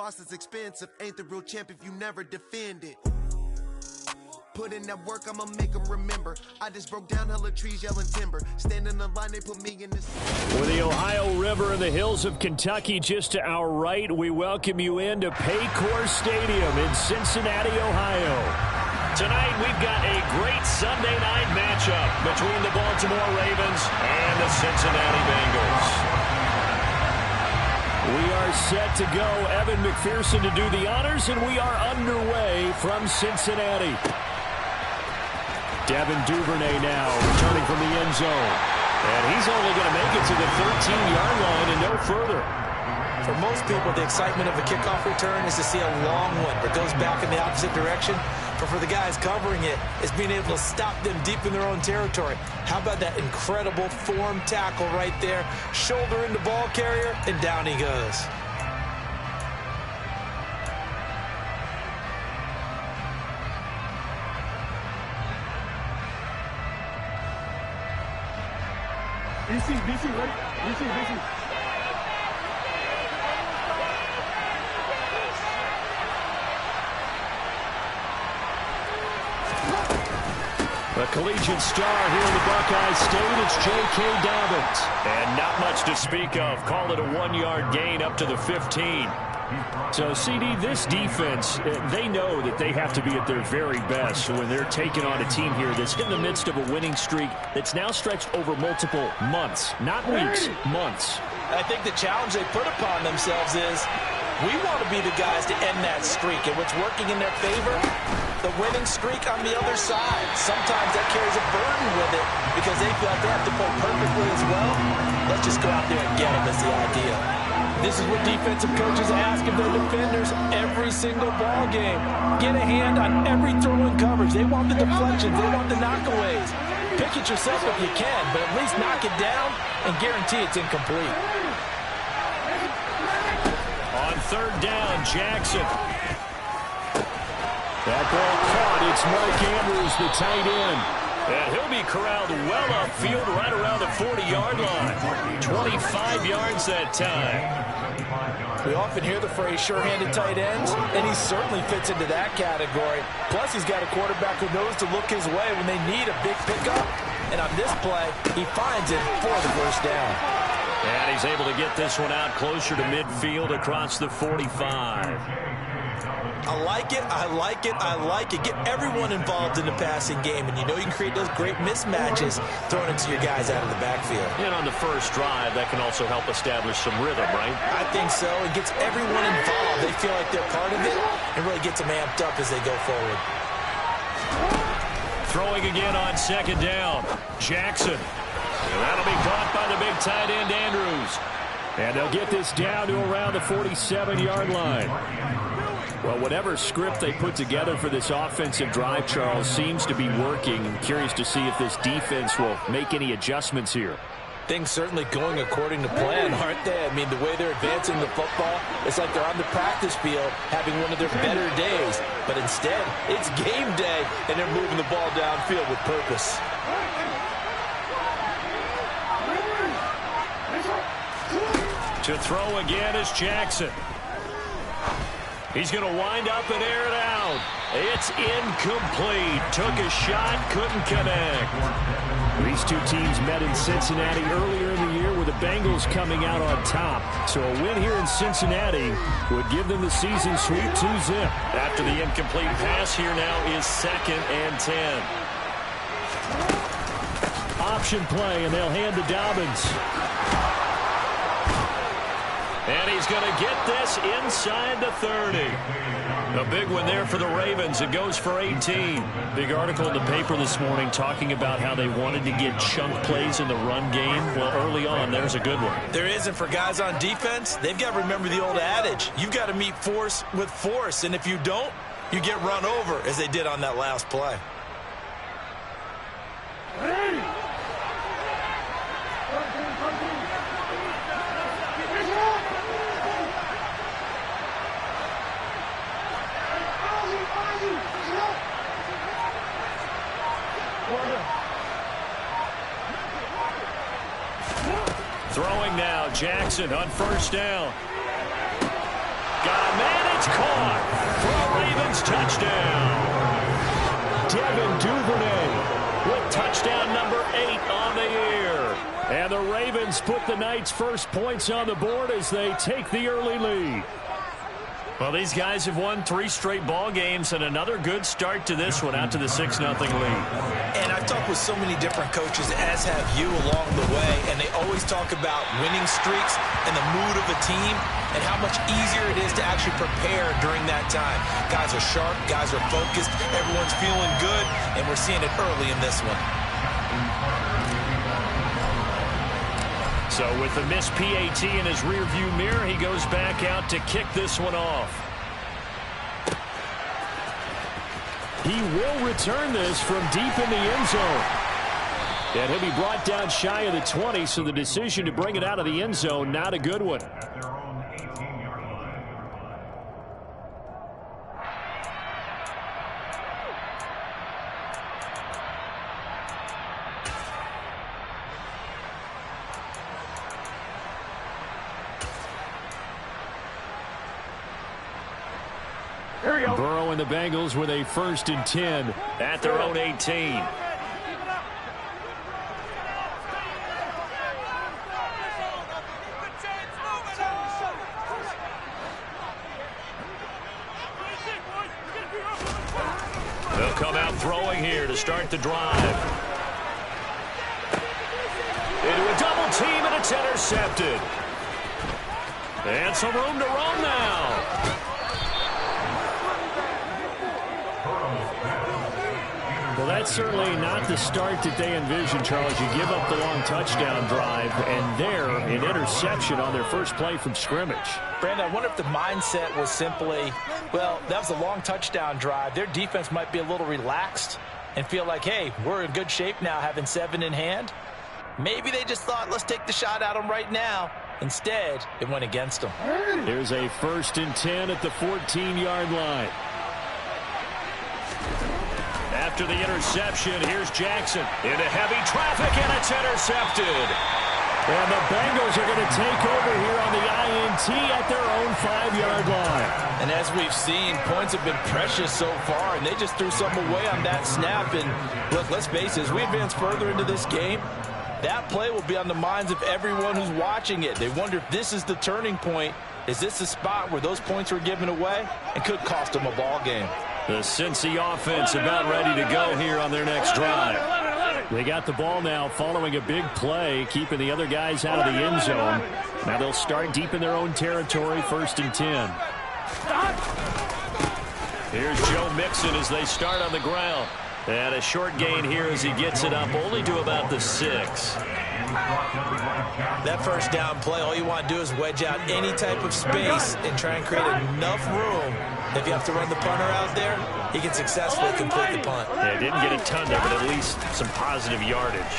boss is expensive. Ain't the real champ if you never defend it. Put in that work, I'ma make them remember. I just broke down hella trees, yelling timber. Stand in the line, they put me in this. With the Ohio River and the hills of Kentucky just to our right, we welcome you into Paycor Stadium in Cincinnati, Ohio. Tonight, we've got a great Sunday night matchup between the Baltimore Ravens and the Cincinnati Bengals. We are set to go. Evan McPherson to do the honors, and we are underway from Cincinnati. Devin Duvernay now returning from the end zone. And he's only going to make it to the 13-yard line and no further. For most people, the excitement of a kickoff return is to see a long one that goes back in the opposite direction. But for the guys covering it, it's being able to stop them deep in their own territory. How about that incredible form tackle right there? Shoulder into ball carrier, and down he goes. BC, ready? BC. A collegiate star here in the Buckeye State, it's J.K. Dobbins. And not much to speak of. Call it a 1-yard gain up to the 15. So, CD, this defense, they know that they have to be at their very best when they're taking on a team here that's in the midst of a winning streak that's now stretched over multiple months. Not weeks, months. I think the challenge they put upon themselves is we want to be the guys to end that streak. And what's working in their favor? The winning streak on the other side. Sometimes that carries a burden with it because they feel like they have to play perfectly as well. Let's just go out there and get them is the idea. This is what defensive coaches ask of their defenders every single ball game. Get a hand on every throw in coverage. They want the deflections. They want the knockaways. Pick it yourself if you can, but at least knock it down and guarantee it's incomplete. On third down, Jackson. That ball caught. It's Mark Andrews, the tight end. And he'll be corralled well upfield right around the 40-yard line. 25 yards that time. We often hear the phrase sure-handed tight ends, and he certainly fits into that category. Plus, he's got a quarterback who knows to look his way when they need a big pickup. And on this play, he finds it for the first down. And he's able to get this one out closer to midfield across the 45. I like it, I like it, I like it. Get everyone involved in the passing game, and you know you can create those great mismatches throwing it to your guys out of the backfield. And on the first drive, that can also help establish some rhythm, right? I think so. It gets everyone involved. They feel like they're part of it, and really gets them amped up as they go forward. Throwing again on second down. Jackson. And that'll be caught by the big tight end, Andrews. And they'll get this down to around the 47-yard line. Well, whatever script they put together for this offensive drive, Charles, seems to be working. I'm curious to see if this defense will make any adjustments here. Things certainly going according to plan, aren't they? I mean, the way they're advancing the football, it's like they're on the practice field having one of their better days. But instead, it's game day, and they're moving the ball downfield with purpose. To throw again is Jackson. He's going to wind up and air it out. It's incomplete. Took a shot, couldn't connect. These two teams met in Cincinnati earlier in the year with the Bengals coming out on top. So a win here in Cincinnati would give them the season sweep 2-zip. After the incomplete pass, here now is 2nd and 10. Option play, and they'll hand to Dobbins. And he's going to get this inside the 30. A big one there for the Ravens. It goes for 18. Big article in the paper this morning talking about how they wanted to get chunk plays in the run game. Well, early on, there's a good one. There isn't for guys on defense. They've got to remember the old adage. You've got to meet force with force. And if you don't, you get run over, as they did on that last play. Throwing now, Jackson on first down. Got a man. touchdown. Devin Duvernay with touchdown number 8 on the year. And the Ravens put the Knights' first points on the board as they take the early lead. Well, these guys have won 3 straight ball games and another good start to this one out to the 6-0 lead. And I've talked with so many different coaches, as have you along the way, and they always talk about winning streaks and the mood of a team and how much easier it is to actually prepare during that time. Guys are sharp, guys are focused, everyone's feeling good, and we're seeing it early in this one. So with the missed PAT in his rearview mirror, he goes back out to kick this one off. He will return this from deep in the end zone. And he'll be brought down shy of the 20, so the decision to bring it out of the end zone, not a good one. Burrow and the Bengals with a 1st and 10 at their own 18. They'll come out throwing here to start the drive. Into a double team, and it's intercepted. And some room to roam now. Well, that's certainly not the start that they envisioned, Charles. You give up the long touchdown drive, and there, an interception on their first play from scrimmage. Brandon, I wonder if the mindset was simply, well, that was a long touchdown drive. Their defense might be a little relaxed and feel like, hey, we're in good shape now having 7 in hand. Maybe they just thought, let's take the shot at them right now. Instead, it went against them. Here's a 1st and 10 at the 14-yard line. After the interception, here's Jackson into heavy traffic, and it's intercepted. And the Bengals are going to take over here on the INT at their own 5-yard line. And as we've seen, points have been precious so far, and they just threw something away on that snap. And look, let's face it, as we advance further into this game, that play will be on the minds of everyone who's watching it. They wonder if this is the turning point. Is this the spot where those points were given away and could cost them a ball game? The Cincy offense about ready to go here on their next drive. They got the ball now following a big play, keeping the other guys out of the end zone. Now they'll start deep in their own territory, 1st and 10. Here's Joe Mixon as they start on the ground. And a short gain here as he gets it up only to about the 6. That first down play, all you want to do is wedge out any type of space and try and create enough room. If you have to run the punter out there, he can successfully complete the punt. Yeah, didn't get a ton there, but at least some positive yardage.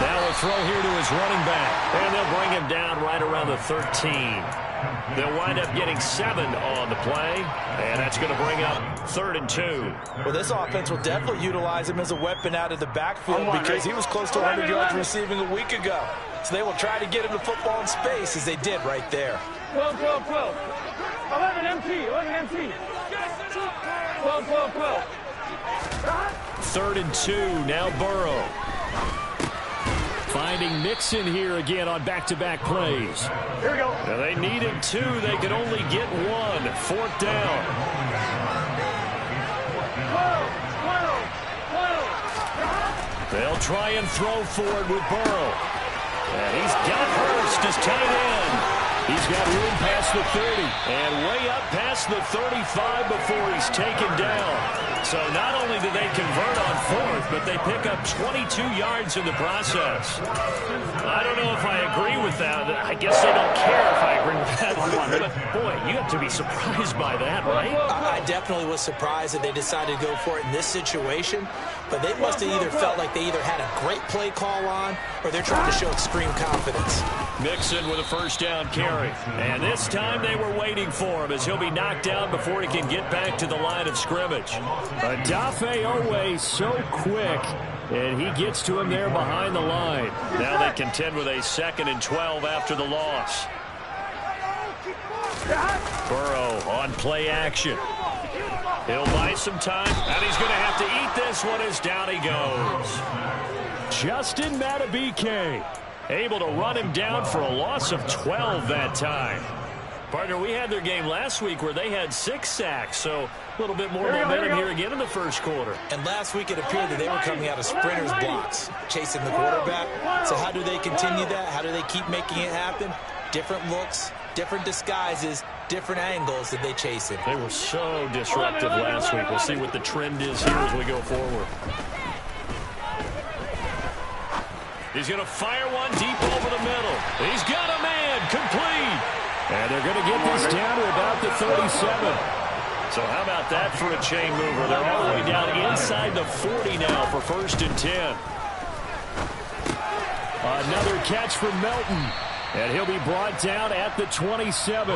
Now a throw here to his running back. And they'll bring him down right around the 13. They'll wind up getting 7 on the play, and that's going to bring up 3rd and 2. Well, this offense will definitely utilize him as a weapon out of the backfield because he was close to 100 yards receiving a week ago. So they will try to get him the football in space as they did right there. 12, 12, 12. 11 MT, 11 MT. 12, 12, 12. 3rd and 2, now Burrow. Finding Mixon here again on back-to-back plays. Here we go. Now they needed 2. They could only get 1. 4th down. 12, 12, 12. They'll try and throw for it with Burrow. And he's got Hurst as tight end. He's got room past the 30 and way up past the 35 before he's taken down. So not only do they convert on 4th, but they pick up 22 yards in the process. I don't know if I agree with that. I guess they don't care if I agree with that one. But, boy, you have to be surprised by that, right? I definitely was surprised that they decided to go for it in this situation. But they must have either felt like they either had a great play call on or they're trying to show extreme confidence. Mixon with a 1st down carry. And this time they were waiting for him as he'll be knocked down before he can get back to the line of scrimmage. Adafe Owe so quick, and he gets to him there behind the line. Now they contend with a 2nd and 12 after the loss. Burrow on on play action. He'll buy some time, and he's going to have to eat this one as down he goes. Justin Madubuike able to run him down for a loss of 12 that time. Partner, we had their game last week where they had 6 sacks, so a little bit more momentum here again in the first quarter. And last week it appeared that they were coming out of sprinters blocks, chasing the quarterback. So how do they continue that? How do they keep making it happen? Different looks, different disguises, different angles that they chase it. They were so disruptive last week. We'll see what the trend is here as we go forward. He's going to fire one deep over the middle. He's got a man, complete. And they're going to get this down to about the 37. So how about that for a chain mover? They're all the way down inside the 40 now for 1st and 10. Another catch from Melton. And he'll be brought down at the 27.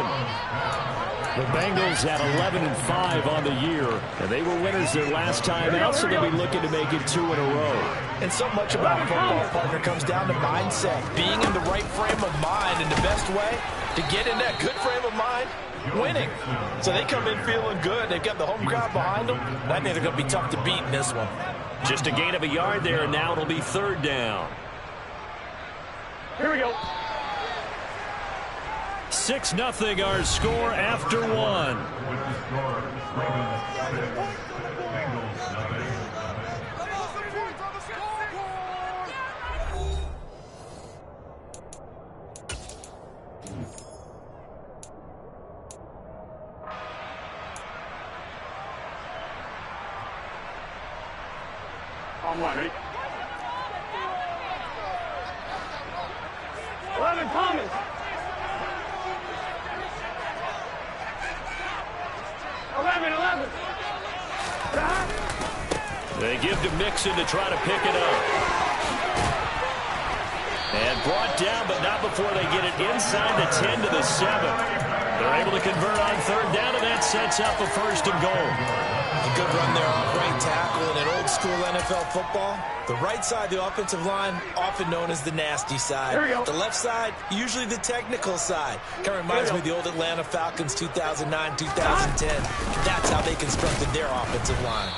The Bengals at 11-5 on the year. And they were winners their last time out, so they'll be looking to make it 2 in a row. And so much about football, partner, comes down to mindset. Being in the right frame of mind, and the best way to get in that good frame of mind, winning. So they come in feeling good. They've got the home crowd behind them. I think they're going to be tough to beat in this one. Just a gain of a yard there, and now it'll be 3rd down. Here we go. 6-0 our score after 1. On one, ready? 11, Thomas. They give to Mixon to try to pick it up. And brought down, but not before they get it inside the 10 to the 7. They're able to convert on 3rd down, and that sets up a 1st and goal. A good run there off right tackle in an old school NFL football. The right side, the offensive line, often known as the nasty side. The left side, usually the technical side. Kind of reminds me of the old Atlanta Falcons 2009, 2010. That's how they constructed their offensive line.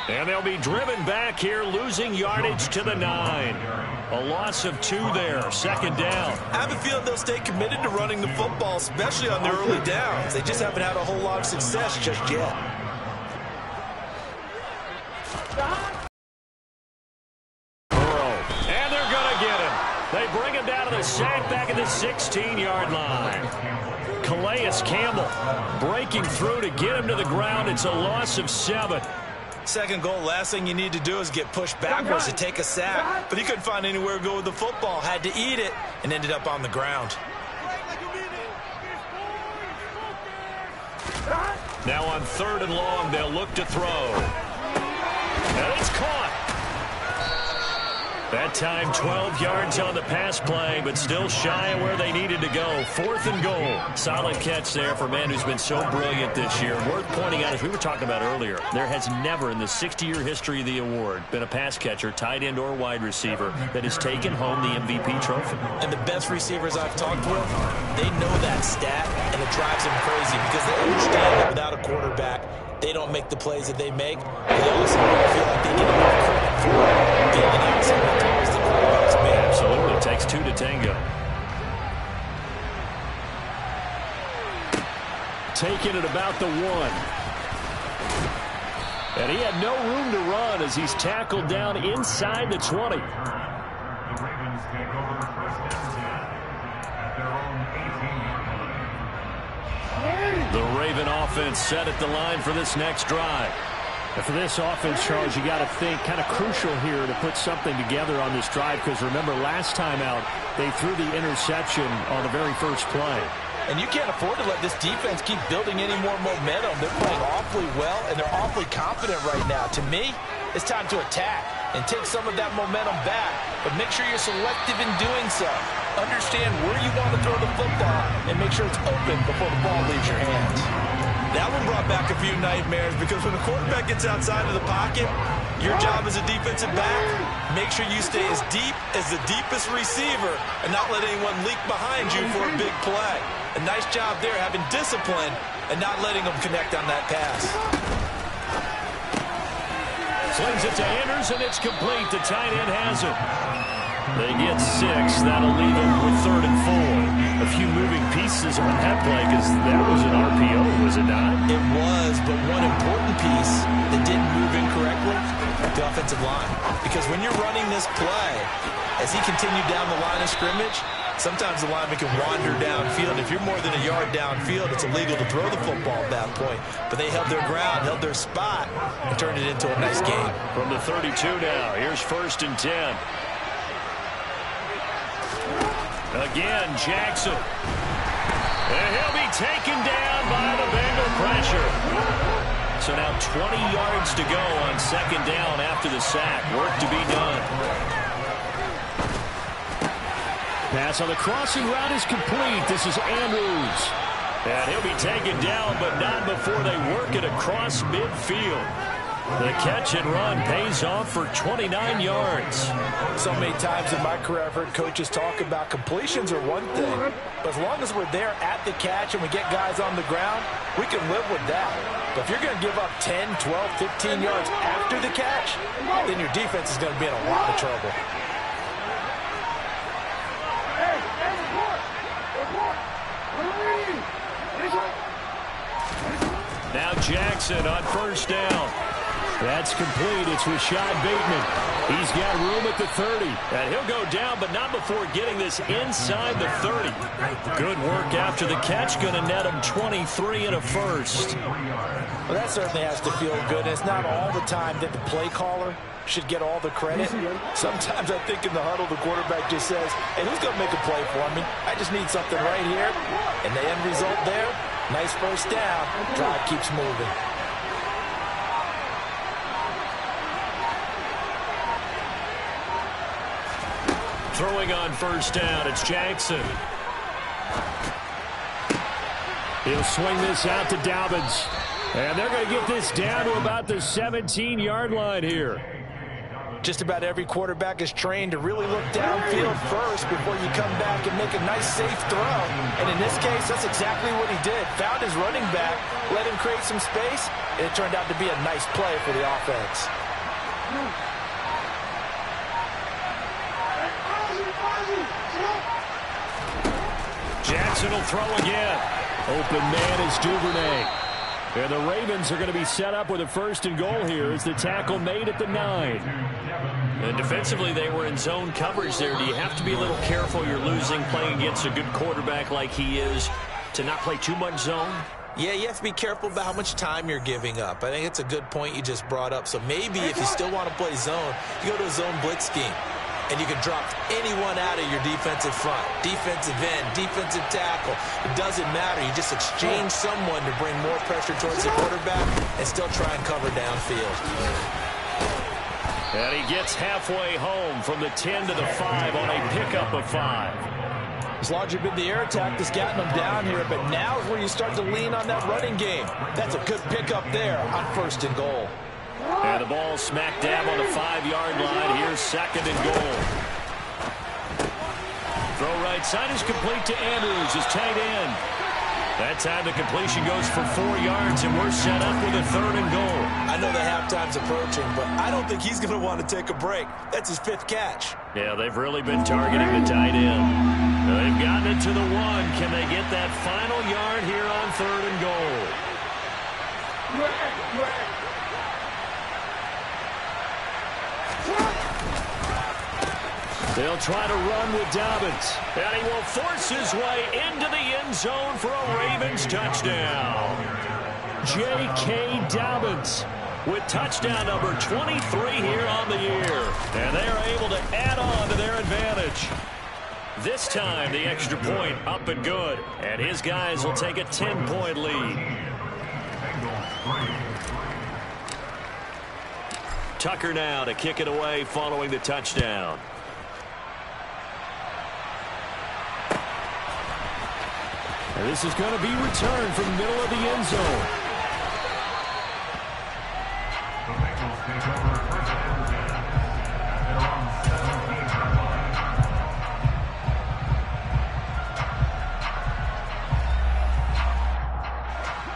And they'll be driven back here, losing yardage to the 9. A loss of 2 there, 2nd down. I have a feeling they'll stay committed to running the football, especially on their early downs. They just haven't had a whole lot of success just yet. And they're going to get him. They bring him down to the sack back at the 16-yard line. Calais Campbell breaking through to get him to the ground. It's a loss of 7. 2nd goal, last thing you need to do is get pushed backwards to take a sack. But he couldn't find anywhere to go with the football. Had to eat it and ended up on the ground. Now on 3rd and long, they'll look to throw. And it's caught. That time 12 yards on the pass play, but still shy of where they needed to go. 4th and goal. Solid catch there for a man who's been so brilliant this year. Worth pointing out, as we were talking about earlier, there has never in the 60-year history of the award been a pass catcher, tight end or wide receiver that has taken home the MVP trophy. And the best receivers I've talked with, they know that stat, and it drives them crazy because they understand that without a quarterback, they don't make the plays that they make. They also feel like they get enough credit for building out some of the plays the quarterbacks make. Absolutely. It takes 2 to tango. Taking it about the 1. And he had no room to run as he's tackled down inside the 20. The Raven offense set at the line for this next drive. And for this offense, Charles, you got to think kind of crucial here to put something together on this drive, because remember last time out they threw the interception on the very first play. And you can't afford to let this defense keep building any more momentum. They're playing awfully well, and they're awfully confident right now. To me, it's time to attack and take some of that momentum back, but make sure you're selective in doing so. Understand where you want to throw the football and make sure it's open before the ball leaves your hands. That one brought back a few nightmares, because when a quarterback gets outside of the pocket, your job as a defensive back, make sure you stay as deep as the deepest receiver and not let anyone leak behind you for a big play. A nice job there having discipline and not letting them connect on that pass. Slings it to Anders, and it's complete. The tight end has it. They get 6. That'll leave them with 3rd and 4. A few moving pieces on that play because that was an RPO, was it not? It was, but one important piece that didn't move incorrectly, the offensive line. Because when you're running this play, as he continued down the line of scrimmage, sometimes the lineman can wander downfield. If you're more than a yard downfield, it's illegal to throw the football at that point. But they held their ground, held their spot, and turned it into a nice game. From the 32 now, here's 1st and 10. Again, Jackson. And he'll be taken down by the Bengal pressure. So now 20 yards to go on 2nd down after the sack. Work to be done. Pass on the crossing route is complete. This is Andrews. And he'll be taken down, but not before they work it across midfield. The catch and run pays off for 29 yards. So many times in my career, I've heard coaches talk about completions are one thing. But as long as we're there at the catch and we get guys on the ground, we can live with that. But if you're going to give up 10, 12, 15 yards after the catch, then your defense is going to be in a lot of trouble. Now Jackson on 1st down. That's complete. It's Rashad Bateman. He's got room at the 30. And he'll go down, but not before getting this inside the 30. Good work after the catch. Going to net him 23 and a first. Well, that certainly has to feel good. It's not all the time that the play caller should get all the credit. Sometimes I think in the huddle, the quarterback just says, hey, who's going to make a play for me? I just need something right here. And the end result there, nice first down. Drive keeps moving. Throwing on 1st down, it's Jackson. He'll swing this out to Dobbins. And they're going to get this down to about the 17-yard line here. Just about every quarterback is trained to really look downfield first before you come back and make a nice, safe throw. And in this case, that's exactly what he did. Found his running back, let him create some space, and it turned out to be a nice play for the offense. Jackson will throw again. Open man is Duvernay. And the Ravens are going to be set up with a 1st and goal here as the tackle made at the 9. And defensively, they were in zone coverage there. Do you have to be a little careful? You're losing playing against a good quarterback like he is to not play too much zone? Yeah, you have to be careful about how much time you're giving up. I think it's a good point you just brought up. So maybe if you still want to play zone, you go to a zone blitz scheme. And you can drop anyone out of your defensive front, defensive end, defensive tackle. It doesn't matter. You just exchange someone to bring more pressure towards the quarterback and still try and cover downfield. And he gets halfway home from the 10 to the 5 on a pickup of 5. It's largely been the air attack that's gotten them down here, but now is where you start to lean on that running game. That's a good pickup there on 1st and goal. And the ball smack dab on the 5-yard line. Here's 2nd and goal. Throw right side is complete to Andrews, his tight end. That time the completion goes for 4 yards, and we're set up with a 3rd and goal. I know the halftime's approaching, but I don't think he's going to want to take a break. That's his 5th catch. Yeah, they've really been targeting the tight end. They've gotten it to the 1. Can they get that final yard here on 3rd and goal? They'll try to run with Dobbins. And he will force his way into the end zone for a Ravens touchdown. J.K. Dobbins with touchdown number 23 here on the year. And they are able to add on to their advantage. This time, the extra point up and good. And his guys will take a 10-point lead. Tucker now to kick it away following the touchdown. And this is going to be returned from the middle of the end zone. The Bengals take over first and 10 at around 17-yard line.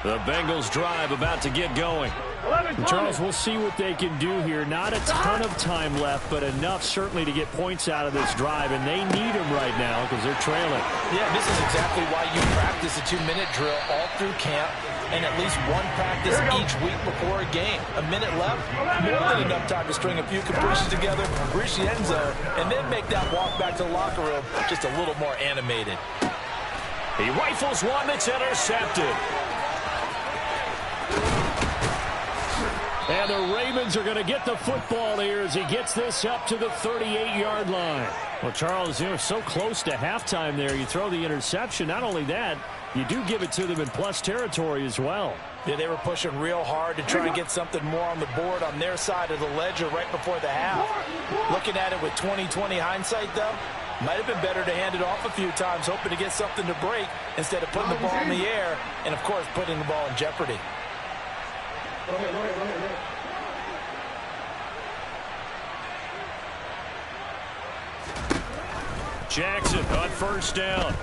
The Bengals drive about to get going. Charles, we'll see what they can do here. Not a ton of time left, but enough certainly to get points out of this drive, and they need them right now because they're trailing. Yeah, this is exactly why you practice a 2-minute drill all through camp and at least one practice each week before a game. A minute left, more than enough time to string a few completions together, reach the end zone, and then make that walk back to the locker room just a little more animated. He rifles one that's intercepted. And the Ravens are going to get the football here as he gets this up to the 38-yard line. Well, Charles, so close to halftime there. You throw the interception. Not only that, you do give it to them in plus territory as well. Yeah, they were pushing real hard to try and get something more on the board on their side of the ledger right before the half. Looking at it with 20/20 hindsight, though, might have been better to hand it off a few times, hoping to get something to break instead of putting the ball in the air and, of course, putting the ball in jeopardy. Jackson on first down.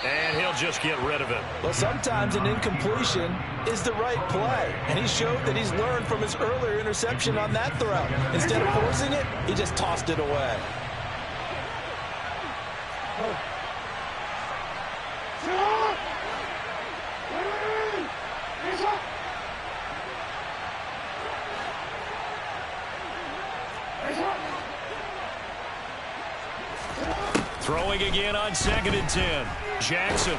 And he'll just get rid of it. Well, sometimes an incompletion is the right play. And he showed that he's learned from his earlier interception on that throw. Instead of forcing it, he just tossed it away. Throwing again on 2nd and 10. Jackson.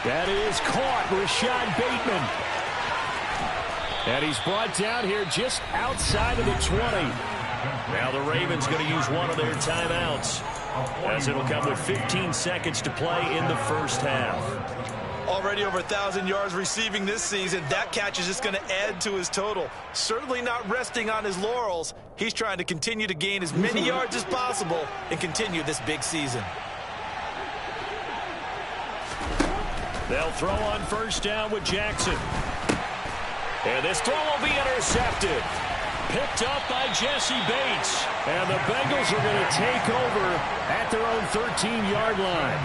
That is caught. Rashad Bateman. And he's brought down here just outside of the 20. Now the Ravens going to use one of their timeouts, as it'll come with 15 seconds to play in the first half. Already over 1,000 yards receiving this season. That catch is just going to add to his total. Certainly not resting on his laurels. He's trying to continue to gain as many yards as possible and continue this big season. They'll throw on first down with Jackson. And this throw will be intercepted. Picked up by Jesse Bates. And the Bengals are going to take over at their own 13-yard line.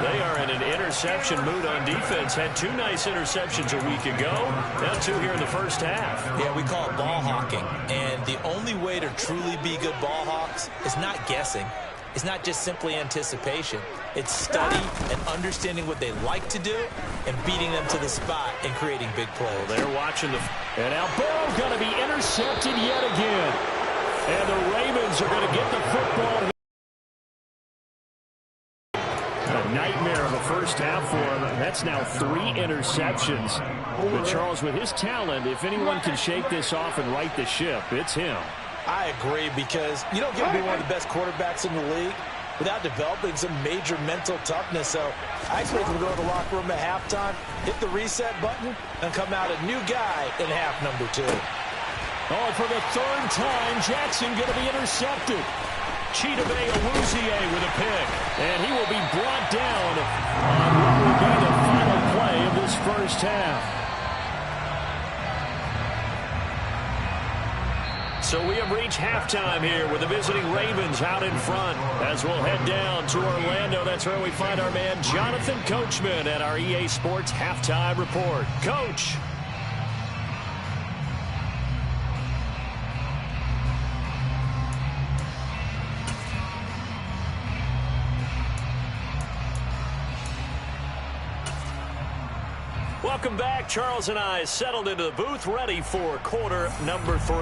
They are in an interception mood on defense. Had 2 nice interceptions a week ago. Now 2 here in the first half. Yeah, we call it ball hawking. And the only way to truly be good ball hawks is not guessing. It's not just simply anticipation. It's study and understanding what they like to do and beating them to the spot and creating big plays. Well, they're watching the... And now Burrow's going to be intercepted yet again. And the Ravens are going to get the football. A nightmare of a first half for him. That's now 3 interceptions. But Charles, with his talent, if anyone can shake this off and right the ship, it's him. I agree, because you don't get to be one of the best quarterbacks in the league without developing some major mental toughness. So I expect him to go to the locker room at halftime, hit the reset button, and come out a new guy in half number 2. Oh, for the 3rd time, Jackson going to be intercepted. Chidobe Awuzie with a pick. And he will be brought down on what will be the final play of this first half. So we have reached halftime here with the visiting Ravens out in front. As we'll head down to Orlando, that's where we find our man Jonathan Coachman at our EA Sports Halftime Report. Coach. Welcome back. Charles and I settled into the booth, ready for quarter number 3.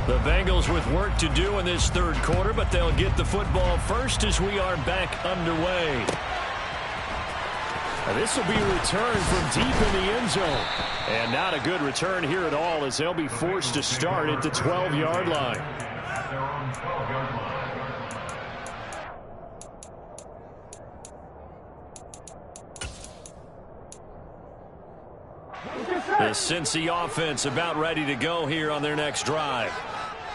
The Bengals with work to do in this 3rd quarter, but they'll get the football first as we are back underway. Now this will be a return from deep in the end zone. And not a good return here at all, as they'll be forced to start at the 12-yard line. The Cincy offense about ready to go here on their next drive.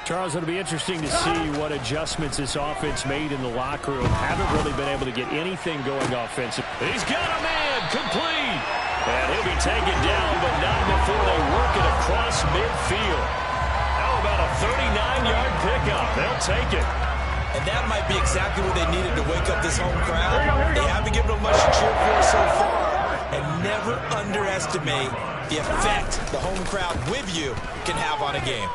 Charles, it'll be interesting to see what adjustments this offense made in the locker room. Haven't really been able to get anything going offensive. He's got a man, complete. And he'll be taken down, but not before they work it across midfield. How about a 39-yard pickup? They'll take it. And that might be exactly what they needed to wake this home crowd. They haven't given them much to cheer for so far. And never underestimate the effect the home crowd with you can have on a game.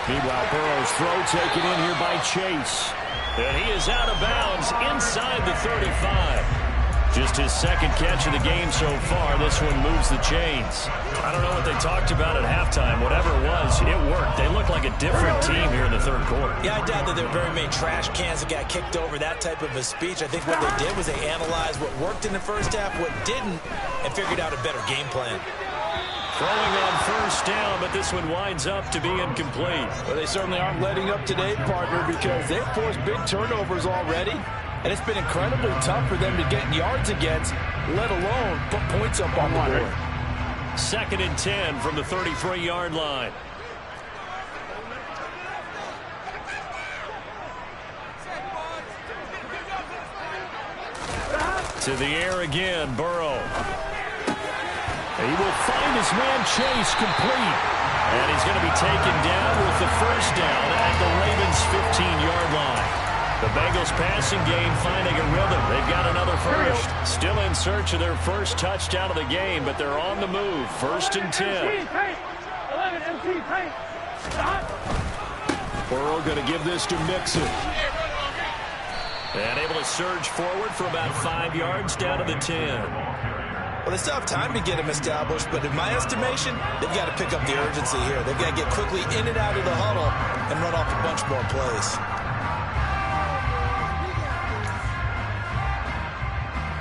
Meanwhile, Burrow's throw taken in here by Chase. And he is out of bounds inside the 35. Just his second catch of the game so far. This one moves the chains. I don't know what they talked about at halftime. Whatever it was, it worked. They look like a different team here in the third quarter. Yeah, I doubt that there were very many trash cans that got kicked over, that type of a speech. I think what they did was they analyzed what worked in the first half, what didn't, and figured out a better game plan. Throwing on first down, but this one winds up to be incomplete. Well, they certainly aren't letting up today, partner, because they've forced big turnovers already. And it's been incredibly tough for them to get yards against, let alone put points up on the board. 2nd and 10 from the 33-yard line. To the air again, Burrow. He will find his man Chase complete. And he's going to be taken down with the first down at the Ravens' 15-yard line. The Bengals passing game finding a rhythm. They've got another first. Still in search of their first touchdown of the game, but they're on the move. 1st and 10. Burrow going to give this to Mixon. And able to surge forward for about 5 yards down to the 10. Well, they still have time to get him established, but in my estimation, they've got to pick up the urgency here. They've got to get quickly in and out of the huddle and run off a bunch more plays.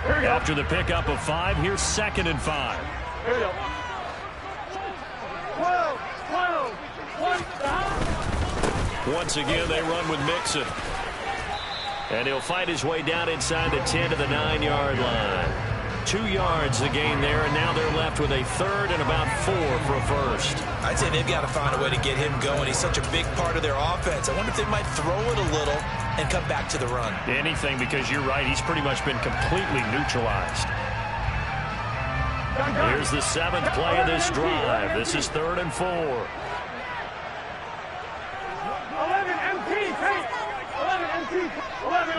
After the pickup of 5, here's 2nd and 5. Here we go. 12. Once again, they run with Mixon. And he'll fight his way down inside the 10 to the 9-yard line. 2 yards the gain there, and now they're left with a 3rd and about 4 for a first. I'd say they've got to find a way to get him going. He's such a big part of their offense. I wonder if they might throw it a little and come back to the run. Anything, because you're right, he's pretty much been completely neutralized. Here's the 7th play of this drive. This is 3rd and 4. 11 MT, 11 MT, 11.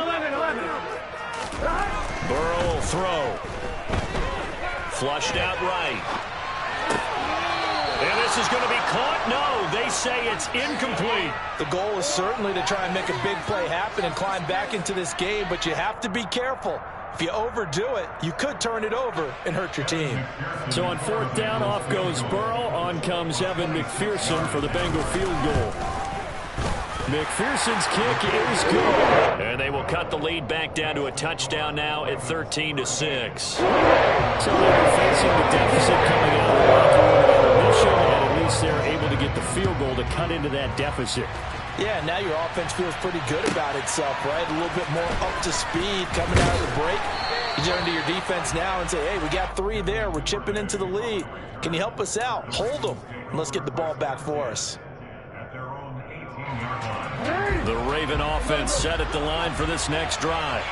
Burrow will throw. Flushed out right. And this is going to be caught. No, they say it's incomplete. The goal is certainly to try and make a big play happen and climb back into this game, but you have to be careful. If you overdo it, you could turn it over and hurt your team. So on 4th down, off goes Burrow. On comes Evan McPherson for the Bengal field goal. McPherson's kick is good. And they will cut the lead back down to a touchdown now at 13-6. So they're facing the deficit coming out of the locker room at intermission, and at least they're able to get the field goal to cut into that deficit. Yeah, now your offense feels pretty good about itself, right? A little bit more up to speed coming out of the break. You turn to your defense now and say, hey, we got 3 there. We're chipping into the lead. Can you help us out? Hold them, and let's get the ball back for us. The Raven offense set at the line for this next drive.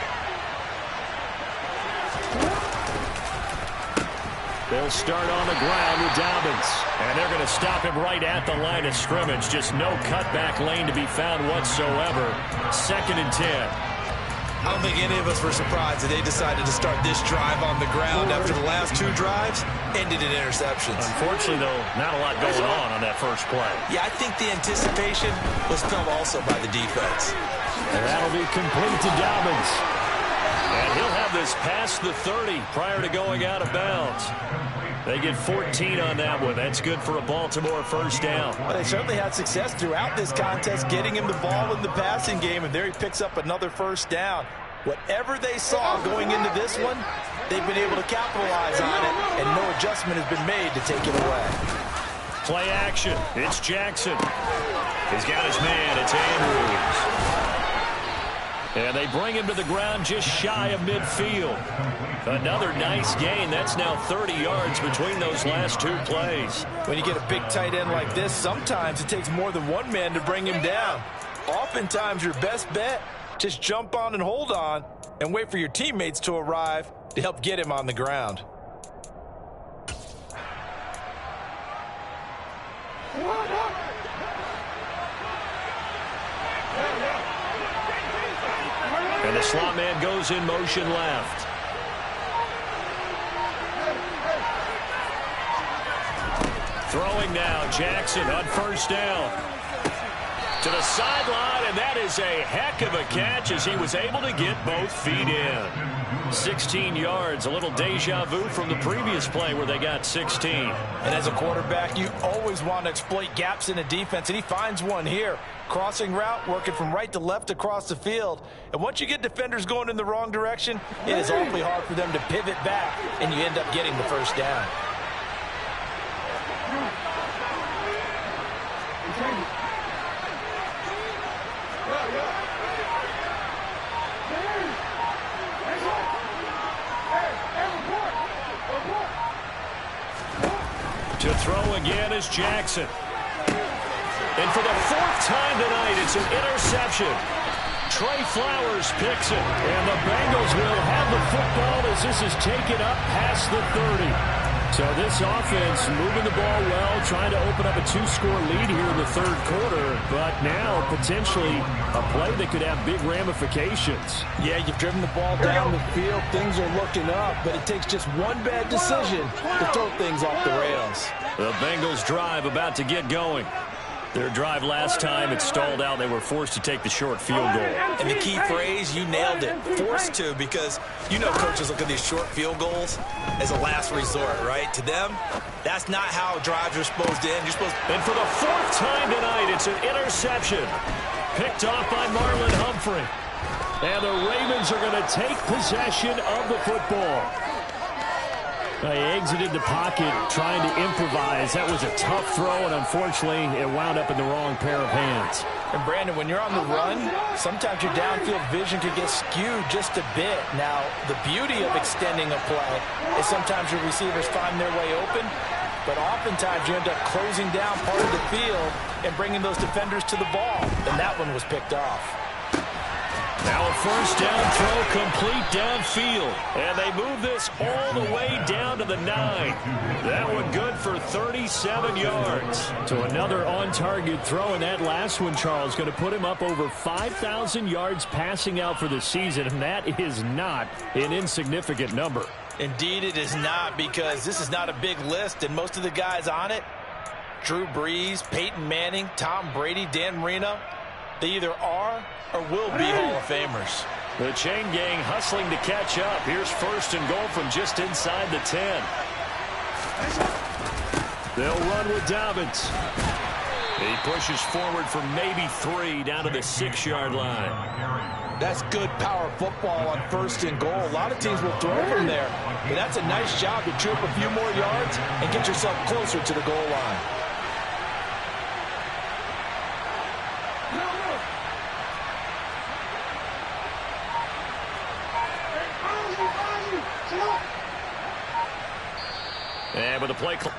They'll start on the ground with Dobbins. And they're going to stop him right at the line of scrimmage. Just no cutback lane to be found whatsoever. 2nd and 10. I don't think any of us were surprised that they decided to start this drive on the ground after the last 2 drives ended in interceptions. Unfortunately, though, not a lot going on that first play. Yeah, I think the anticipation was felt also by the defense. And that'll be complete to Dobbins. And he'll have this past the 30 prior to going out of bounds. They get 14 on that one. That's good for a Baltimore first down. Well, they certainly had success throughout this contest, getting him the ball in the passing game, and there he picks up another first down. Whatever they saw going into this one, they've been able to capitalize on it, and no adjustment has been made to take it away. Play action. It's Jackson. He's got his man. It's Andrews. And they bring him to the ground just shy of midfield. Another nice gain. That's now 30 yards between those last 2 plays. When you get a big tight end like this, sometimes it takes more than one man to bring him down. Oftentimes, your best bet, just jump on and hold on and wait for your teammates to arrive to help get him on the ground. And the slot man goes in motion left. Throwing now, Jackson on first down. To the sideline, and that is a heck of a catch as he was able to get both feet in. 16 yards, a little deja vu from the previous play where they got 16. And as a quarterback, you always want to exploit gaps in a defense, and he finds one here. Crossing route, working from right to left across the field. And once you get defenders going in the wrong direction, it is awfully hard for them to pivot back, and you end up getting the first down. To throw again is Jackson. And for the fourth time tonight, it's an interception. Trey Flowers picks it. And the Bengals will have the football as this is taken up past the 30. So this offense moving the ball well, trying to open up a 2-score lead here in the third quarter. But now potentially a play that could have big ramifications. Yeah, you've driven the ball down the field. Things are looking up, but it takes just one bad decision to throw things off the rails. The Bengals drive about to get going. Their drive last time, it stalled out. They were forced to take the short field goal. And the key phrase, you nailed it, forced to, because you know coaches look at these short field goals as a last resort, right? To them, that's not how drives are supposed to end. You're supposed to... And for the fourth time tonight, it's an interception. Picked off by Marlon Humphrey. And the Ravens are going to take possession of the football. He exited the pocket trying to improvise. That was a tough throw, and unfortunately, it wound up in the wrong pair of hands. And, Brandon, when you're on the run, sometimes your downfield vision could get skewed just a bit. Now, the beauty of extending a play is sometimes your receivers find their way open, but oftentimes you end up closing down part of the field and bringing those defenders to the ball, and that one was picked off. Now a first down throw complete downfield. And they move this all the way down to the 9. That one good for 37 yards. So another on-target throw, and that last one, Charles, going to put him up over 5,000 yards passing out for the season, and that is not an insignificant number. Indeed it is not, because this is not a big list, and most of the guys on it, Drew Brees, Peyton Manning, Tom Brady, Dan Marino, they either are or will be Hall of Famers. The chain gang hustling to catch up. Here's first and goal from just inside the 10. They'll run with Dobbins. He pushes forward for maybe 3 down to the 6-yard line. That's good power football on first and goal. A lot of teams will throw from there, but that's a nice job to chew up a few more yards and get yourself closer to the goal line. And with a play clock.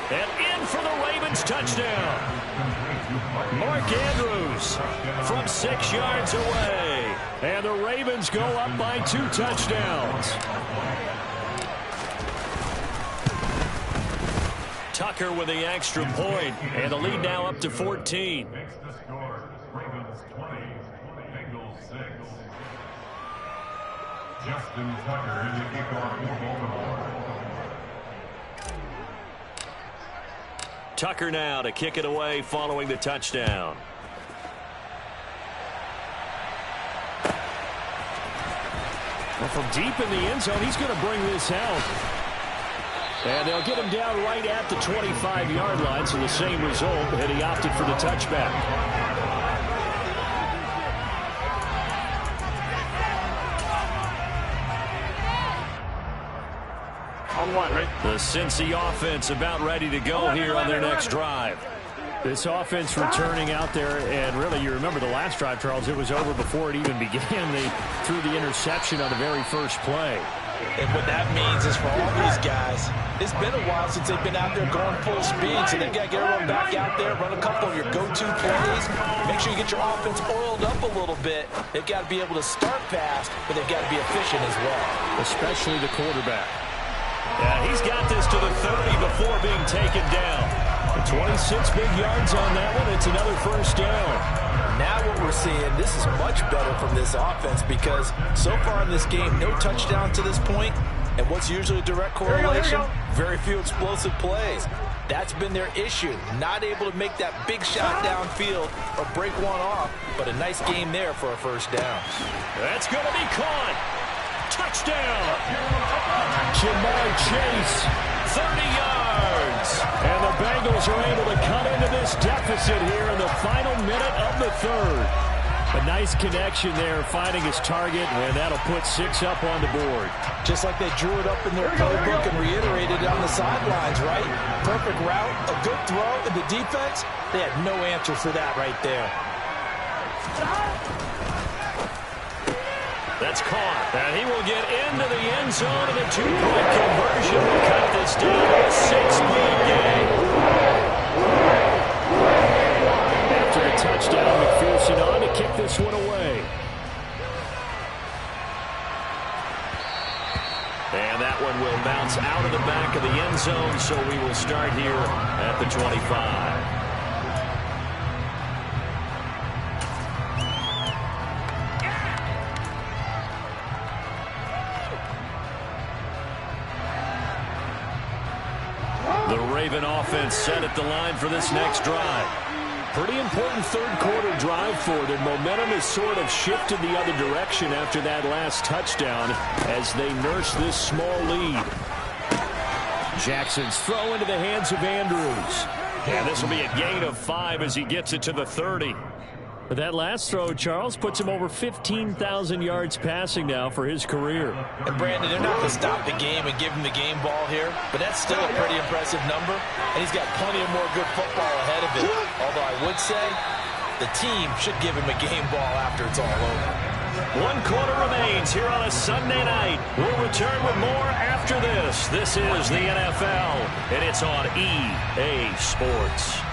And in for the Ravens touchdown. Mark Andrews from 6 yards away. And the Ravens go up by 2 touchdowns. Tucker with the extra point, and the lead now up to 14. Makes the score. Ravens 20, Bengals 6. Justin Tucker in the kickoff for Baltimore. Tucker now to kick it away following the touchdown. Well, from deep in the end zone, he's going to bring this out. And they'll get him down right at the 25-yard line, so the same result, and he opted for the touchback. On one, right? The Cincy offense about ready to go here on their next drive. This offense returning out there, and really, you remember the last drive, Charles, it was over before it even began. They threw the interception on the very first play. And what that means is for all these guys, it's been a while since they've been out there going full speed, so they've got to get everyone back out there, run a couple of your go-to plays, make sure you get your offense oiled up a little bit. They've got to be able to start fast, but they've got to be efficient as well. Especially the quarterback. Yeah, he's got this to the 30 before being taken down. 26 big yards on that one. It's another first down. Now what we're seeing, this is much better from this offense because so far in this game, no touchdown to this point, and what's usually a direct correlation, very few explosive plays. That's been their issue, not able to make that big shot downfield or break one off, but a nice game there for a first down. That's going to be caught. Touchdown. Jamar Chase, 30 yards. and the Bengals are able to cut into this deficit here in the final minute of the third. A nice connection there, finding his target, and that'll put 6 up on the board. Just like they drew it up in their playbook and reiterated it on the sidelines, right? Perfect route, a good throw, and the defense, they had no answer for that right there. That's caught. And he will get into the end zone, and a 2-point conversion will cut this down to a 6-point game. After the touchdown, McPherson on to kick this one away. And that one will bounce out of the back of the end zone, so we will start here at the 25. The Raven offense set at the line for this next drive. Pretty important third-quarter drive for them. Momentum has sort of shifted the other direction after that last touchdown as they nurse this small lead. Jackson's throw into the hands of Andrews. And this will be a gain of 5 as he gets it to the 30. But that last throw, Charles, puts him over 15,000 yards passing now for his career. And Brandon, they're not going to stop the game and give him the game ball here, but that's still a pretty impressive number, and he's got plenty of more good football ahead of him. Although I would say the team should give him a game ball after it's all over. 1 quarter remains here on a Sunday night. We'll return with more after this. This is the NFL, and it's on EA Sports.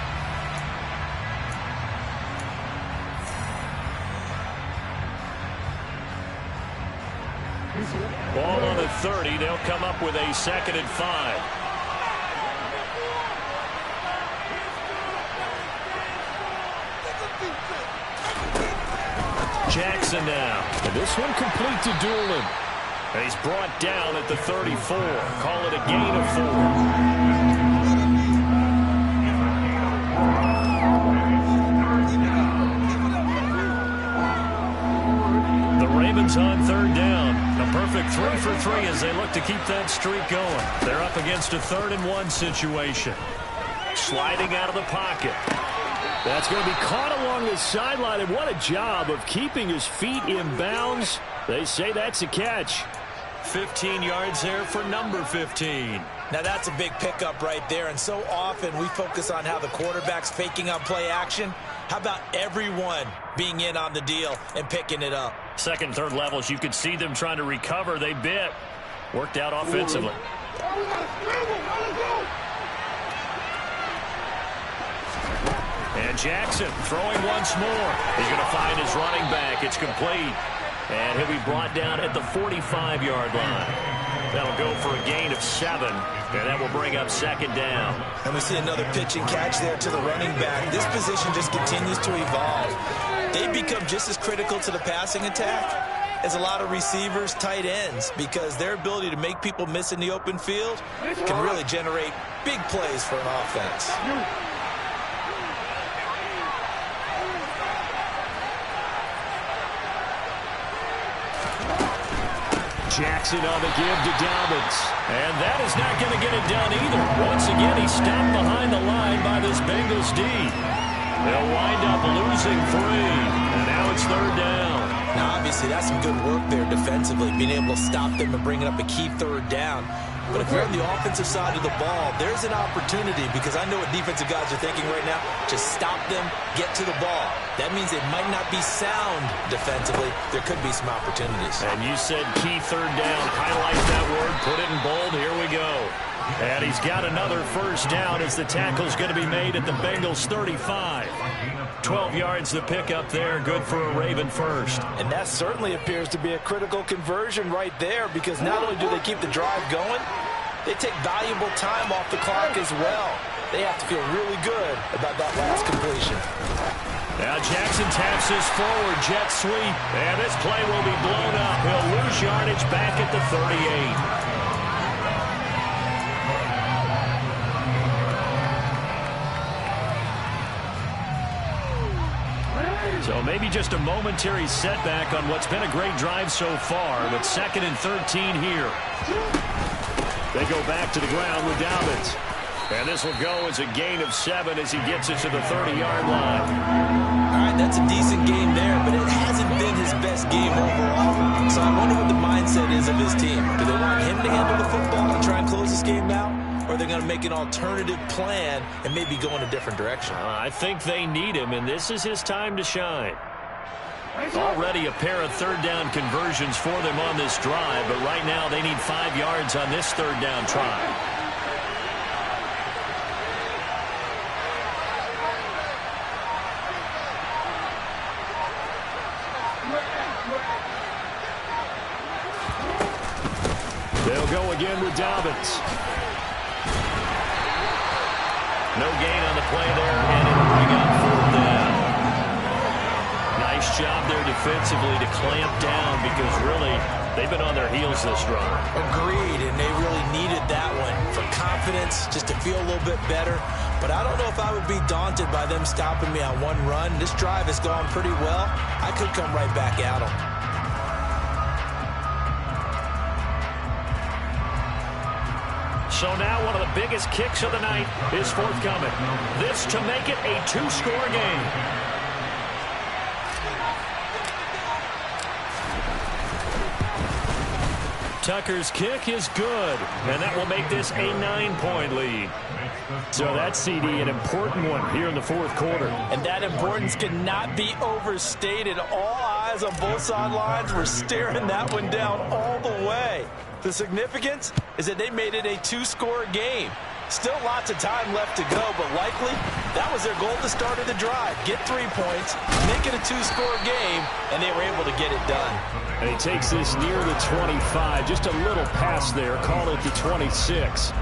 Ball on the 30. They'll come up with a 2nd and 5. Jackson now. And this one complete to Doolin. And he's brought down at the 34. Call it a gain of 4. On 3rd down. A perfect 3 for 3 as they look to keep that streak going. They're up against a 3rd and 1 situation. Sliding out of the pocket. That's going to be caught along the sideline, and what a job of keeping his feet in bounds. They say that's a catch. 15 yards there for number 15. Now that's a big pickup right there, and so often we focus on how the quarterback's faking on play action. How about everyone being in on the deal and picking it up? 2nd, 3rd levels, you could see them trying to recover. They bit. Worked out offensively. And Jackson throwing once more. He's going to find his running back. It's complete. And he'll be brought down at the 45-yard line. That'll go for a gain of 7. And that will bring up 2nd down. And we see another pitch and catch there to the running back. This position just continues to evolve. They become just as critical to the passing attack as a lot of receivers, tight ends, because their ability to make people miss in the open field can really generate big plays for an offense. Jackson on the give to Dobbins. And that is not going to get it done either. Once again, he's stopped behind the line by this Bengals D. They'll wind up losing 3. And now it's 3rd down. Now, obviously, that's some good work there defensively, being able to stop them and bringing up a key 3rd down. But if you're on the offensive side of the ball, there's an opportunity, because I know what defensive guys are thinking right now. Just stop them, get to the ball. That means they might not be sound defensively. There could be some opportunities. And you said key third down. Highlight that word. Put it in bold. Here we go. And he's got another first down as the tackle's going to be made at the Bengals 35. 12 yards to pick up there. Good for a Raven first. And that certainly appears to be a critical conversion right there, because not only do they keep the drive going, they take valuable time off the clock as well. They have to feel really good about that last completion. Now Jackson taps his forward jet sweep. And this play will be blown up. He'll lose yardage back at the 38. So maybe just a momentary setback on what's been a great drive so far, but 2nd and 13 here. They go back to the ground with Dobbins. And this will go as a gain of 7 as he gets it to the 30-yard line. All right, that's a decent game there, but it hasn't been his best game overall. So I wonder what the mindset is of his team. Do they want him to handle the football and try and close this game out? Or are they going to make an alternative plan and maybe go in a different direction? I think they need him, and this is his time to shine. Already a pair of third down conversions for them on this drive, but right now they need 5 yards on this third down try. They'll go again with Dobbins. No gain on the play there, and it'll bring up 4th down. Nice job there defensively to clamp down, because really they've been on their heels this drive. Agreed, and they really needed that one for confidence, just to feel a little bit better. But I don't know if I would be daunted by them stopping me on one run. This drive has gone pretty well. I could come right back at them. So now one of the biggest kicks of the night is forthcoming. This to make it a 2-score game. Tucker's kick is good, and that will make this a 9-point lead. So that's, CD, an important one here in the 4th quarter. And that importance cannot be overstated. All eyes on both sidelines were staring that one down all the way. The significance is that they made it a 2-score game. Still lots of time left to go, but likely that was their goal at the start of the drive. Get 3 points, make it a 2-score game, and they were able to get it done. And he takes this near the 25. Just a little pass there. Call it the 26.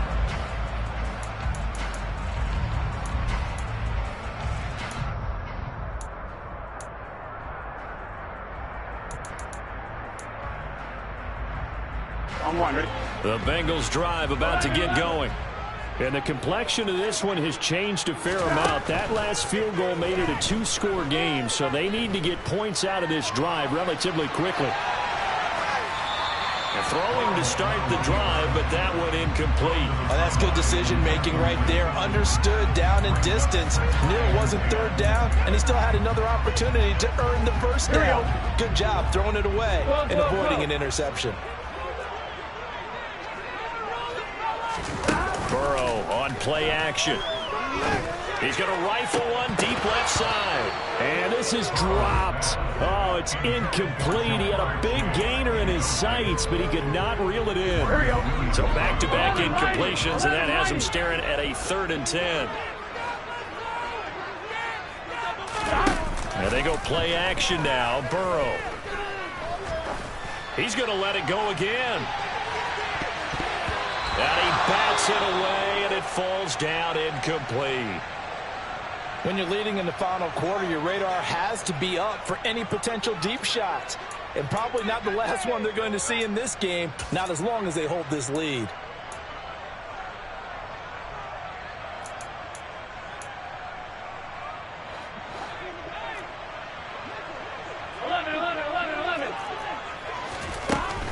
The Bengals drive about to get going. And the complexion of this one has changed a fair amount. That last field goal made it a 2-score game, so they need to get points out of this drive relatively quickly. And throwing to start the drive, but that one incomplete. Oh, that's good decision-making right there. Understood down and distance. Knew it wasn't third down, and he still had another opportunity to earn the first down. Good job throwing it away and avoiding an interception. Burrow on play action. He's going to rifle one deep left side. And this is dropped. Oh, it's incomplete. He had a big gainer in his sights, but he could not reel it in. So back-to-back incompletions, and that has him staring at a 3rd and 10. And they go play action now. Burrow. He's going to let it go again. And he bats it away, and it falls down incomplete. When you're leading in the final quarter, your radar has to be up for any potential deep shots. And probably not the last one they're going to see in this game, not as long as they hold this lead.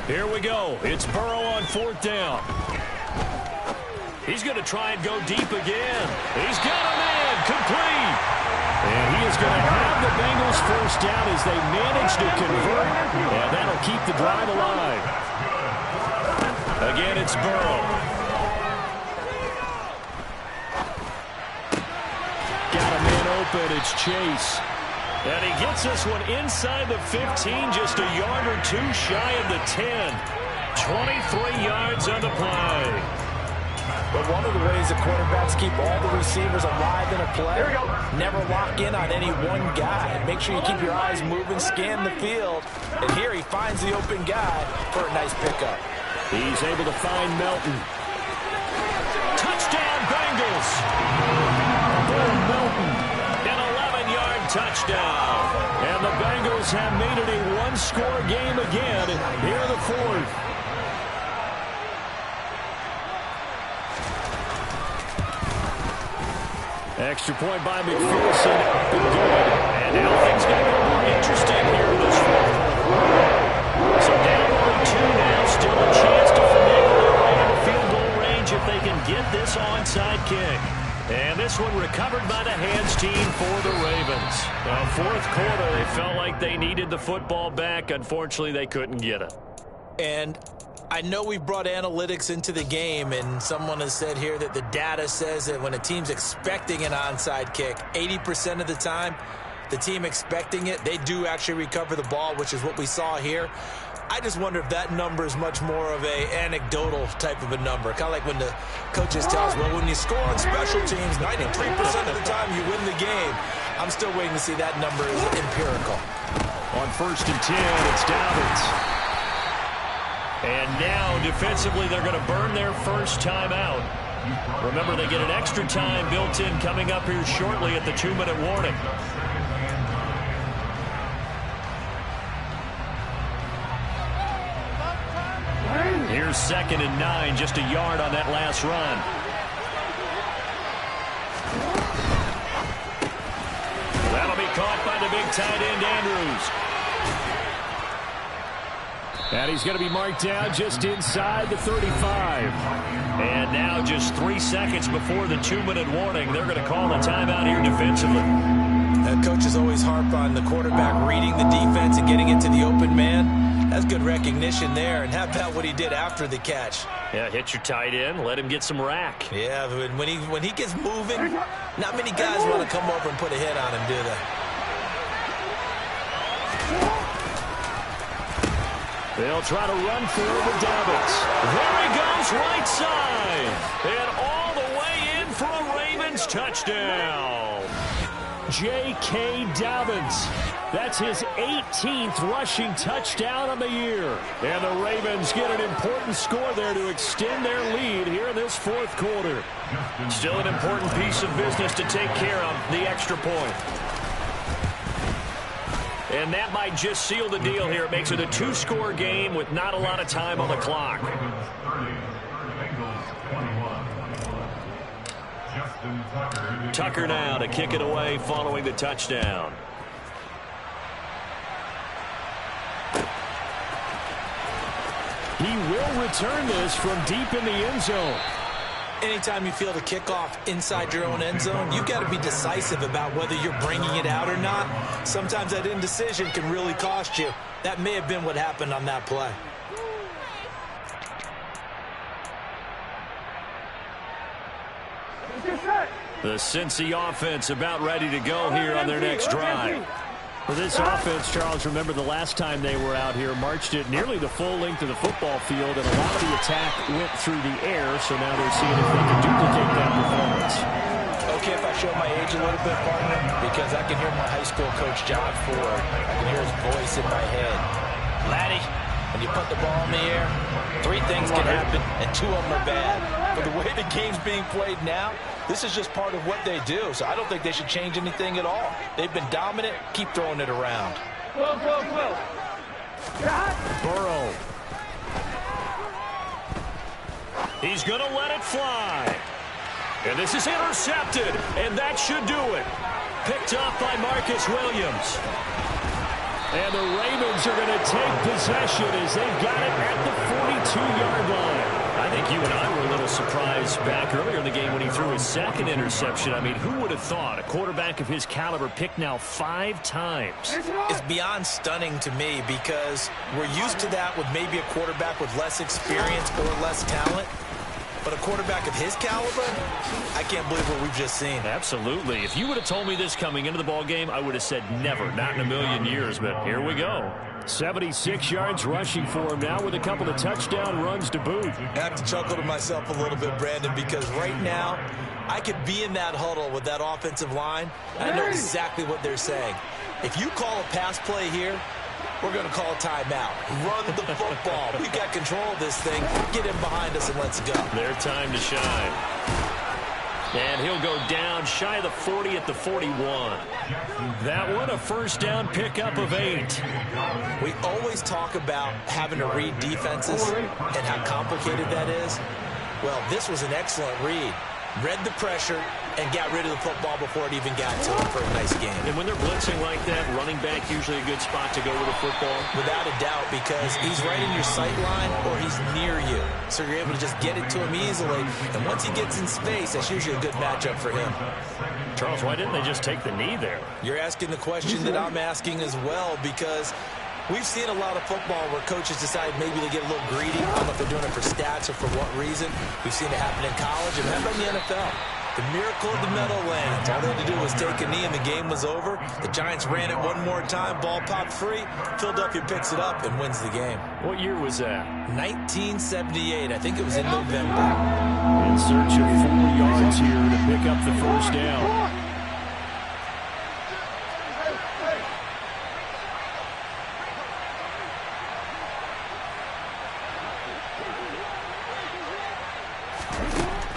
Here we go. It's Burrow on 4th down. He's going to try and go deep again. He's got a man complete. And he is going to have the Bengals first down as they manage to convert. And that'll keep the drive alive. Again, it's Burrow. Got a man open. It's Chase. And he gets this one inside the 15, just a yard or two shy of the 10. 23 yards on the play. But one of the ways the quarterbacks keep all the receivers alive in a play, never lock in on any one guy. Make sure you keep your eyes moving, scan the field. And here he finds the open guy for a nice pickup. He's able to find Melton. Touchdown, Bengals. Boom, Melton. An 11-yard touchdown. And the Bengals have made it a one-score game again here in the fourth. Extra point by McPherson, up and good. And now things going to get more interesting here in this fourth quarter. So down only 2 now, still a chance to finagle their way into field goal range if they can get this onside kick. And this one recovered by the hands team for the Ravens. Fourth quarter, they felt like they needed the football back. Unfortunately, they couldn't get it. And I know we brought analytics into the game, and someone has said here that the data says that when a team's expecting an onside kick, 80% of the time, the team expecting it, they do actually recover the ball, which is what we saw here. I just wonder if that number is much more of a anecdotal type of a number. Kind of like when the coaches tell us, well, when you score on special teams, 93% of the time you win the game. I'm still waiting to see that number is empirical. On 1st and 10, it's Dobbins. And now, defensively, they're going to burn their first time out. Remember, they get an extra time built in coming up here shortly at the 2-minute warning. Here's 2nd and 9, just a yard on that last run. That'll be caught by the big tight end, Andrews. And he's going to be marked down just inside the 35. And now just 3 seconds before the 2-minute warning, they're going to call the timeout here defensively. Coaches always harp on the quarterback reading the defense and getting it to the open man. That's good recognition there. And how about what he did after the catch? Yeah, hit your tight end, let him get some rack. Yeah, when he gets moving, not many guys want to come over and put a hit on him, do they? They'll try to run for it with Dobbins. There he goes, right side. And all the way in for a Ravens touchdown. J.K. Dobbins. That's his 18th rushing touchdown on the year. And the Ravens get an important score there to extend their lead here in this fourth quarter. Still an important piece of business to take care of, the extra point. And that might just seal the deal here. It makes it a 2-score game with not a lot of time on the clock. Tucker now to kick it away following the touchdown. He will return this from deep in the end zone. Anytime you field a kickoff inside your own end zone, you've got to be decisive about whether you're bringing it out or not. Sometimes that indecision can really cost you. That may have been what happened on that play. The Cincy offense about ready to go here on their next drive. For this offense, Charles, remember the last time they were out here, marched it nearly the full length of the football field, and a lot of the attack went through the air, so now they're seeing if they can duplicate that performance. Okay, if I show my age a little bit, partner, because I can hear my high school coach, John Ford. I can hear his voice in my head. Laddie, when you put the ball in the air, 3 things can happen, and 2 of them are bad. But the way the game's being played now, this is just part of what they do, so I don't think they should change anything at all. They've been dominant. Keep throwing it around. Burrow. He's going to let it fly. And this is intercepted, and that should do it. Picked off by Marcus Williams. And the Ravens are going to take possession as they've got it at the 42-yard line. I think you and I were a little surprised back earlier in the game when he threw his 2nd interception. I mean, who would have thought a quarterback of his caliber picked now 5 times? It's beyond stunning to me because we're used to that with maybe a quarterback with less experience or less talent. But a quarterback of his caliber, I can't believe what we've just seen. Absolutely. If you would have told me this coming into the ball game, I would have said never, not in a million years. But here we go. 76 yards rushing for him now with a couple of touchdown runs to boot. I have to chuckle to myself a little bit, Brandon, because right now I could be in that huddle with that offensive line. I know exactly what they're saying. If you call a pass play here, we're going to call a timeout. Run the football. We've got control of this thing. Get him behind us and let's go. Their time to shine. And he'll go down shy of the 40 at the 41. That one a first down pickup of 8. We always talk about having to read defenses and how complicated that is. Well, this was an excellent read. Read the pressure and got rid of the football before it even got to him for a nice game. And when they're blitzing like that, running back usually a good spot to go with the football? Without a doubt, because he's right in your sight line or he's near you. So you're able to just get it to him easily. And once he gets in space, that's usually a good matchup for him. Charles, why didn't they just take the knee there? You're asking the question that I'm asking as well, because we've seen a lot of football where coaches decide maybe they get a little greedy. I don't know if they're doing it for stats or for what reason. We've seen it happen in college and how about in the NFL? The miracle of the Meadowlands. All they had to do was take a knee and the game was over. The Giants ran it one more time. Ball popped free. Philadelphia picks it up and wins the game. What year was that? 1978. I think it was in November. In search of 4 yards here to pick up the first down.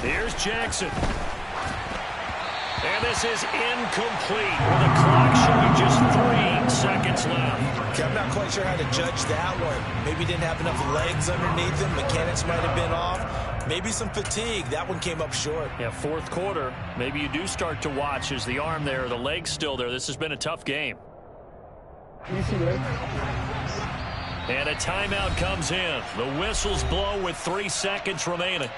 Here's Jackson. And this is incomplete with the clock showing just 3 seconds left. Okay, I'm not quite sure how to judge that one. Maybe he didn't have enough legs underneath him. Mechanics might have been off. Maybe some fatigue. That one came up short. Yeah, fourth quarter. Maybe you do start to watch. Is the arm there, the leg's still there? This has been a tough game. And a timeout comes in. The whistles blow with 3 seconds remaining.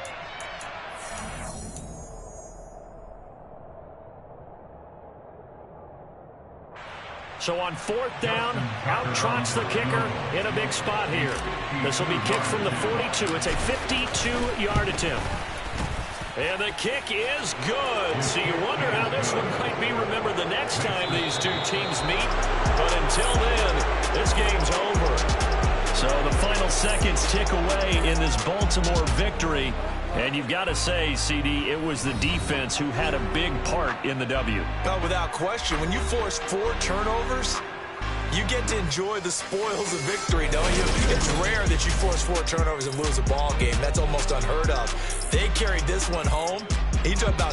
So on 4th down, out trots the kicker in a big spot here. This will be kicked from the 42. It's a 52-yard attempt. And the kick is good. So you wonder how this one might be remembered the next time these two teams meet. But until then, this game's over. So the final seconds tick away in this Baltimore victory. And you've got to say, CD, it was the defense who had a big part in the W. Oh, without question. When you force 4 turnovers, you get to enjoy the spoils of victory, don't you? It's rare that you force 4 turnovers and lose a ball game. That's almost unheard of. They carried this one home. He took about